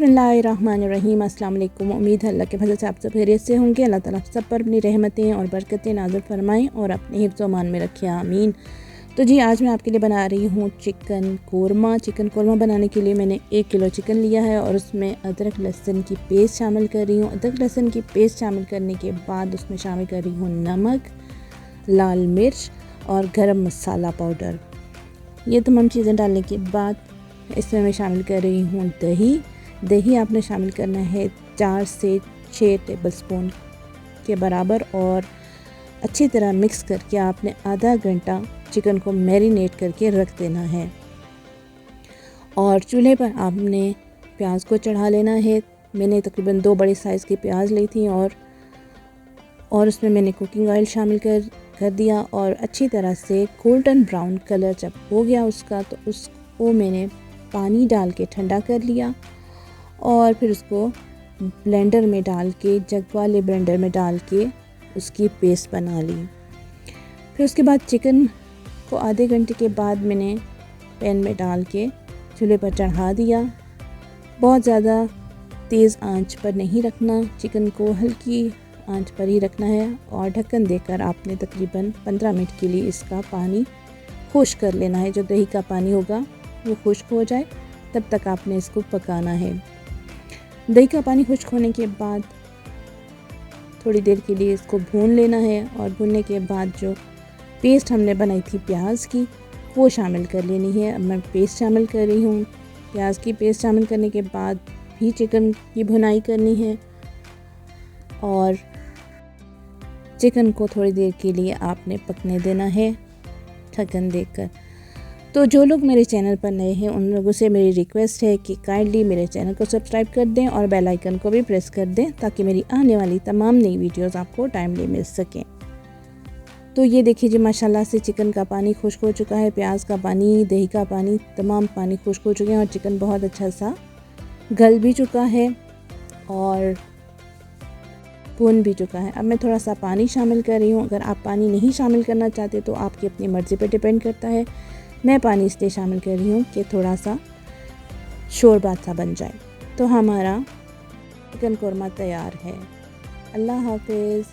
बिस्मिल्लाहिर्रहमानिर्रहीम। अस्सलाम वालेकुम। उम्मीद है अल्लाह के फजल से आप सब खैरियत से होंगे। अल्लाह ताला सब पर अपनी रहमतें और बरकतें नाज़िल फरमाएँ और अपने हिफ्ज़ व अमान में रखे, आमीन। तो जी, आज मैं आपके लिए बना रही हूँ चिकन कोरमा। चिकन कोरमा बनाने के लिए मैंने 1 किलो चिकन लिया है और उसमें अदरक लहसुन की पेस्ट शामिल कर रही हूँ। अदरक लहसुन की पेस्ट शामिल करने के बाद उसमें शामिल कर रही हूँ नमक, लाल मिर्च और गरम मसाला पाउडर। ये तमाम चीज़ें डालने के बाद इसमें मैं शामिल कर रही हूँ दही आपने शामिल करना है 4 से 6 टेबलस्पून के बराबर और अच्छी तरह मिक्स करके आपने आधा घंटा चिकन को मैरिनेट करके रख देना है। और चूल्हे पर आपने प्याज को चढ़ा लेना है। मैंने तकरीबन 2 बड़े साइज़ की प्याज ली थी और उसमें मैंने कुकिंग ऑयल शामिल कर दिया और अच्छी तरह से गोल्डन ब्राउन कलर जब हो गया उसका, तो उसको मैंने पानी डाल के ठंडा कर लिया और फिर उसको ब्लेंडर में डाल के, जग वाले ब्लेंडर में डाल के उसकी पेस्ट बना ली। फिर उसके बाद चिकन को आधे घंटे के बाद मैंने पैन में डाल के चूल्हे पर चढ़ा दिया। बहुत ज़्यादा तेज़ आंच पर नहीं रखना, चिकन को हल्की आंच पर ही रखना है और ढक्कन देकर आपने तकरीबन 15 मिनट के लिए इसका पानी खुश्क कर लेना है। जो दही का पानी होगा वो खुश्क हो जाए तब तक आपने इसको पकाना है। दही का पानी खुश्क होने के बाद थोड़ी देर के लिए इसको भून लेना है और भूनने के बाद जो पेस्ट हमने बनाई थी प्याज की वो शामिल कर लेनी है। अब मैं पेस्ट शामिल कर रही हूँ। प्याज की पेस्ट शामिल करने के बाद भी चिकन की भुनाई करनी है और चिकन को थोड़ी देर के लिए आपने पकने देना है ढक्कन देकर। तो जो लोग मेरे चैनल पर नए हैं उन लोगों से मेरी रिक्वेस्ट है कि काइंडली मेरे चैनल को सब्सक्राइब कर दें और बेल आइकन को भी प्रेस कर दें ताकि मेरी आने वाली तमाम नई वीडियोस आपको टाइमली मिल सकें। तो ये देखिए जी, माशाल्लाह से चिकन का पानी खुश्क हो चुका है। प्याज का पानी, दही का पानी, तमाम पानी खुश्क हो चुके हैं और चिकन बहुत अच्छा सा गल भी चुका है और भुन भी चुका है। अब मैं थोड़ा सा पानी शामिल कर रही हूँ। अगर आप पानी नहीं शामिल करना चाहते तो आपकी अपनी मर्ज़ी पर डिपेंड करता है। मैं पानी इसलिए शामिल कर रही हूँ कि थोड़ा सा शोरबा सा बन जाए। तो हमारा चिकन कोरमा तैयार है। अल्लाह हाफ़िज़।